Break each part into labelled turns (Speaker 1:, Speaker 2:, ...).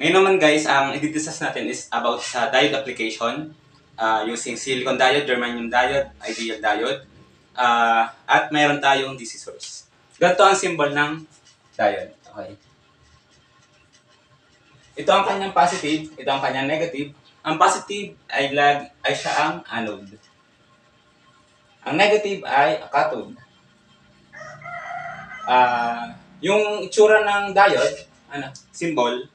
Speaker 1: Ngayon naman guys, ang i-discuss natin is about sa diode application using silicon diode, germanium diode, ideal diode, at mayroon tayong DC source. Ganito ang symbol ng diode. Okay. Ito ang kanyang positive, ito ang kanyang negative. Ang positive ay siya ang anode. Ang negative ay cathode. Yung itsura ng diode, symbol,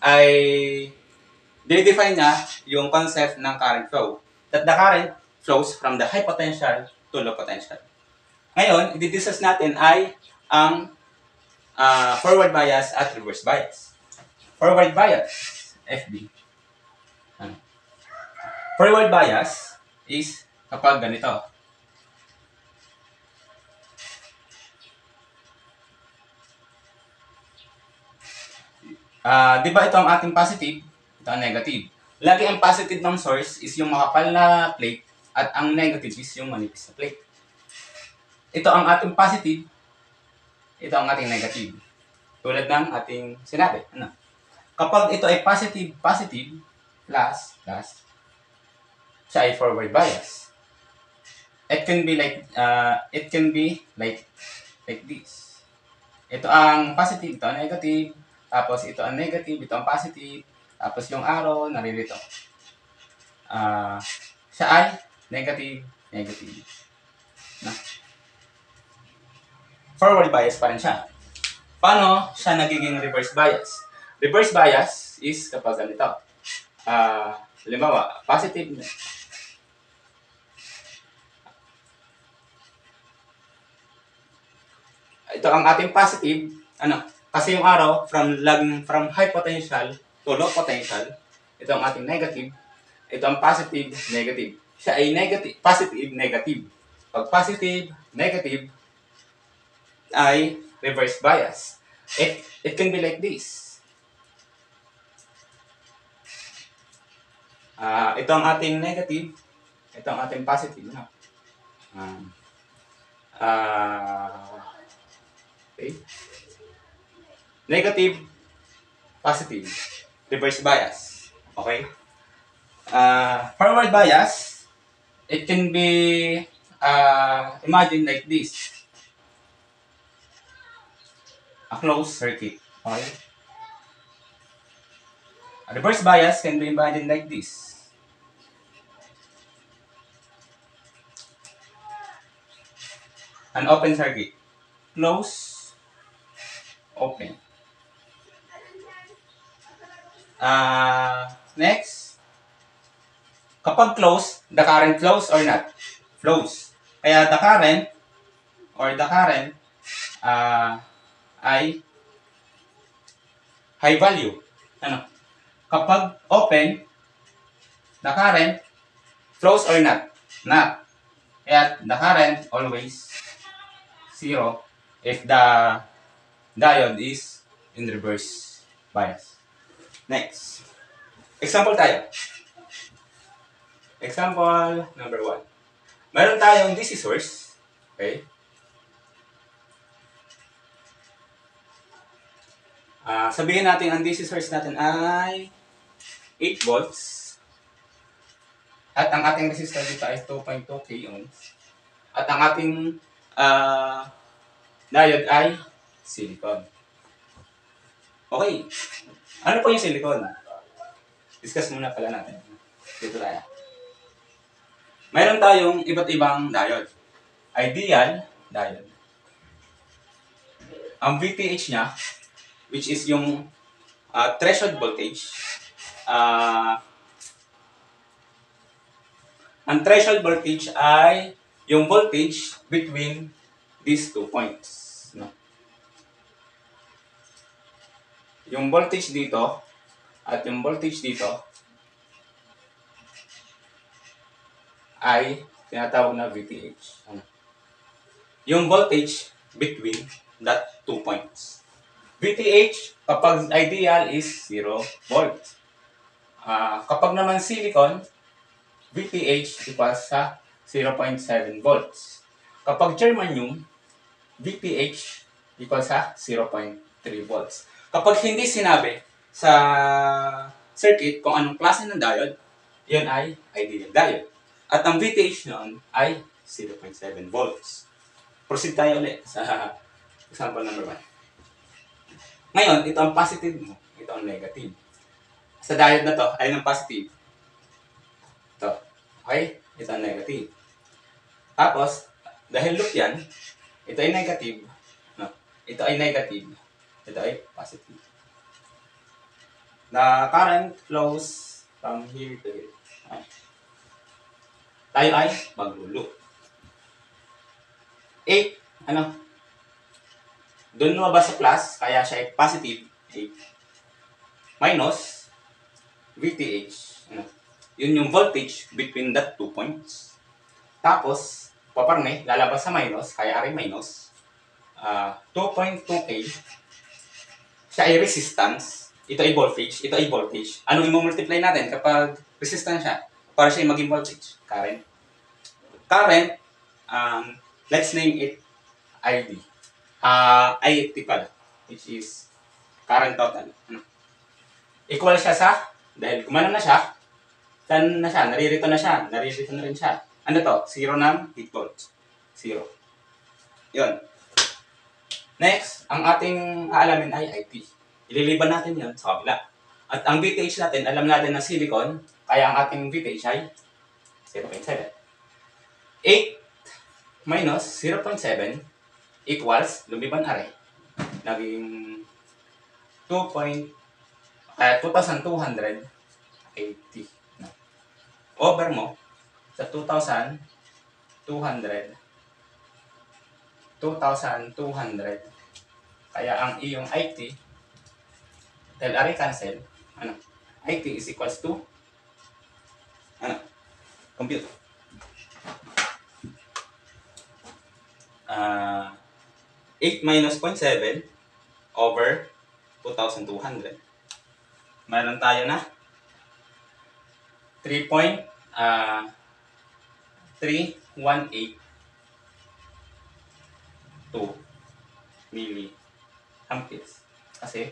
Speaker 1: ay dinidefine niya yung concept ng current flow. That the current flows from the high potential to low potential. Ngayon, i-discuss natin ay ang forward bias at reverse bias. Forward bias, FB. Forward bias is kapag ganito. Di ba ito ang ating positive, ito ang negative. Lagi ang positive ng source is yung makapal na plate at ang negative is yung manipis na plate. Ito ang ating positive, ito ang ating negative. Tulad ng ating sinabi. Kapag ito ay positive, positive, plus, siya ay forward bias. It can be like this. Ito ang positive, ito ang negative. Tapos ito ang negative, ito ang positive. Tapos yung arrow, naririto. Siya ay negative. Forward bias pa rin siya. Paano siya nagiging reverse bias? Reverse bias is kapag ganito. Halimbawa, positive. Ito ang ating positive. Kasi yung arrow from high potential to low potential, ito ang ating negative. Ito ang positive, negative. Siya ay negative, positive, negative. Pag positive, negative, ay reverse bias. It can be like this. Ito ang ating negative. Ito ang ating positive. Okay. Negative, positive, reverse bias. Okay? Forward bias, it can be imagined like this. A closed circuit. Okay? A reverse bias can be imagined like this. An open circuit. Close, open. Next, kapag close, the current flows or not? Flows. Kaya the current ay high value. Kapag open, the current flows or not? Not. Kaya the current always 0 if the diode is in reverse bias. Next. Example tayo. Example number 1. Meron tayong DC source. Okay? Sabihin natin ang DC source natin ay 8 volts. At ang ating resistor dito ay 2.2 k ohms. At ang ating diode ay silicon. Okay. Ano po yung silicon? Discuss muna pala natin. Dito tayo. Mayroon tayong iba't ibang diode. Ideal diode. Ang VTH niya, which is yung threshold voltage. Ang threshold voltage ay yung voltage between these 2 points. Yung voltage dito at yung voltage dito ay tinatawag na VTH. Yung voltage between that 2 points. VTH, kapag ideal is 0 volts. Kapag naman silicon, VTH equals sa 0.7 volts. Kapag germanium, VTH equals sa 0.3 volts. Kapag hindi sinabi, sa circuit kung anong klase ng diode, yun ay ideal diode. At ang VTH noon ay 0.7 volts. Proceed tayo ulit sa example number 1. Ngayon, ito ang positive mo, ito ang negative. Sa diode na to, ay ng positive. Ito. Okay? Ito ang negative. Tapos, dahil loop yan, ito ay negative. No? Ito ay negative. Ito ay positive. The current flows from here to here. Okay. Tayo ay magluloop. 8, ano? Doon lumabas sa plus, kaya siya ay positive 8. Minus VTH. Ano? Yun yung voltage between that 2 points. Tapos, paparne, lalabas sa minus, kaya ay minus. 2.2K. Siya ay resistance. Ito ay voltage. Ito ay voltage. Anong i-multiply natin kapag resistance siya? Para siya maging voltage. Current. Current, let's name it ID. IFT pala. Which is current total. Equal siya sa, dahil kumano na siya, saan na siya? Naririto na siya. Naririto na rin siya. Ano to? 0 ng 8 volts. 0. Yun. Next, ang ating aalamin ay IT. Ililiban natin yun sa kabila. At ang VTH natin, alam natin na silicon, kaya ang ating VTH ay 0.7. 8 minus 0.7 equals, lumiban are, naging 2,280. Over mo, sa 2,200, kaya ang iyong IT, dahil are cancel, ano? IT is equals to, ano? Compute. 8 minus 0.7 over 2,200. Meron tayo na 3.318 milliamperes. Kasi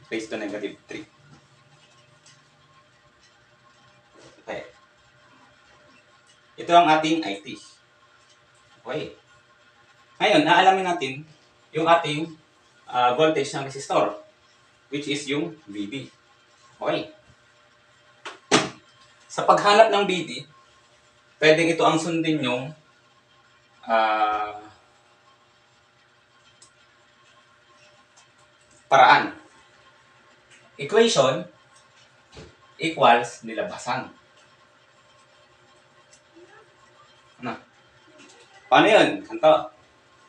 Speaker 1: raised to negative 3. Okay. Ito ang ating IT. Okay. Ngayon, naalamin natin yung ating voltage ng resistor, which is yung VD. Okay. Sa paghanap ng VD, pwedeng ito ang sundin yung paraan. Equation equals nilabasan. Ano? Paano yun? Kanto.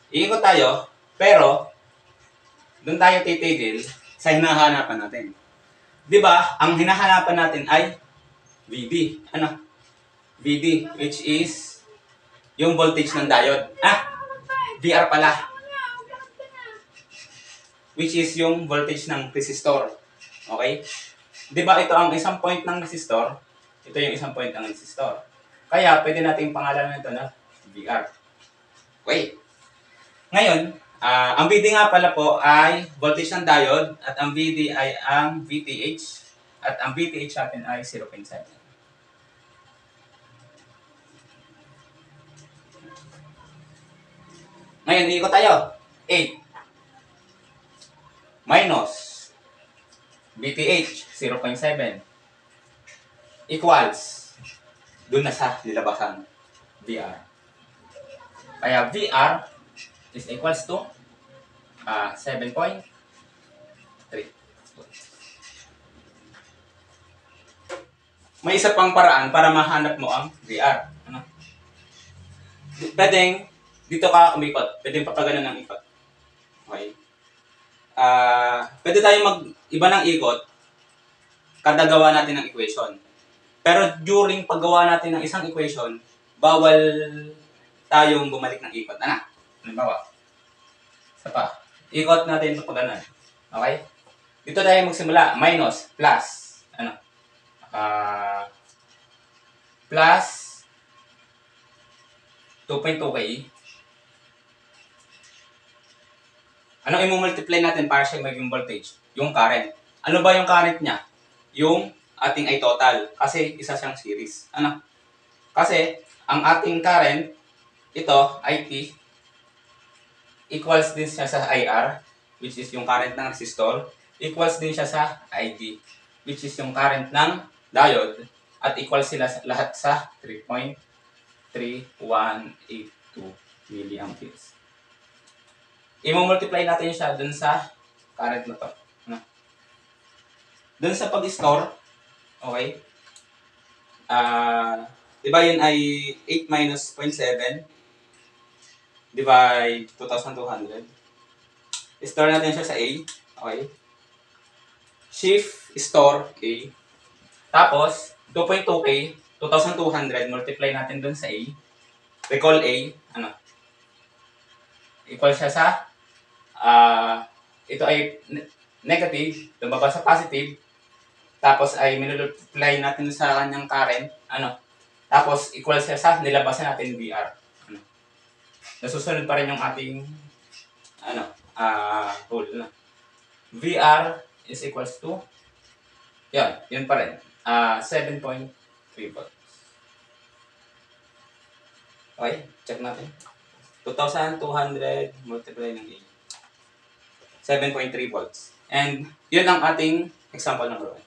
Speaker 1: Iikot tayo, pero doon tayo titigil sa hinahanapan natin. Di ba? Ang hinahanapan natin ay VD. Ano? VD, which is yung voltage ng diode. VR pala. Which is yung voltage ng resistor. Okay? Di ba ito ang isang point ng resistor? Ito yung isang point ng resistor. Kaya pwede nating pangalanan ito na VR. Okay. Ngayon, ang VD nga pala po ay voltage ng diode at ang VD ay ang VTH at ang VTH natin ay 0.7. Ngayon, iikot tayo. 8 minus VTH 0.7 equals dun na sa nilabasan VR. Kaya VR is equals to 7.3. May isa pang paraan para mahanap mo ang VR. Ano? Pwedeng dito ka umikot. Pwedeng papagano ng ikot. Okay. Pwede tayo mag-iba ng ikot kada gawa natin ng equation. Pero during paggawa natin ng isang equation, bawal tayong bumalik ng ikot. Ano? Halimbawa. Isa pa. Ikot natin ito pag ganun. Okay? Dito tayo magsimula. Minus, plus. Ano? Plus 2.2K. Anong i-multiply natin para siya maging voltage? Yung current. Ano ba yung current niya? Yung ating I total. Kasi isa siyang series. Ano? Kasi, ang ating current, ito, IT, equals din siya sa IR, which is yung current ng resistor. Equals din siya sa ID, which is yung current ng diode. At equal sila lahat sa 3.3182 milliamperes. I-multiply natin siya dun sa current na to. Ano? Dun sa pag-store, okay? Diba yun ay 8 minus 0.7 divide 2,200. Store natin siya sa A. Okay? Shift store A. Tapos, 2.2K, 2,200, multiply natin dun sa A. Recall A, ano? Equal siya sa, ito ay negative, lumabas sa positive, tapos ay minultiply natin sa kanyang current, ano? Tapos, equal siya sa nilabasan natin VR. Ano? Nasusunod pa rin yung ating, rule na. VR is equals to, yun pa rin, 7.3 volts. Okay, check natin. 2,200 multiply ng 8. 7.3 volts. And yun ang ating example number 1.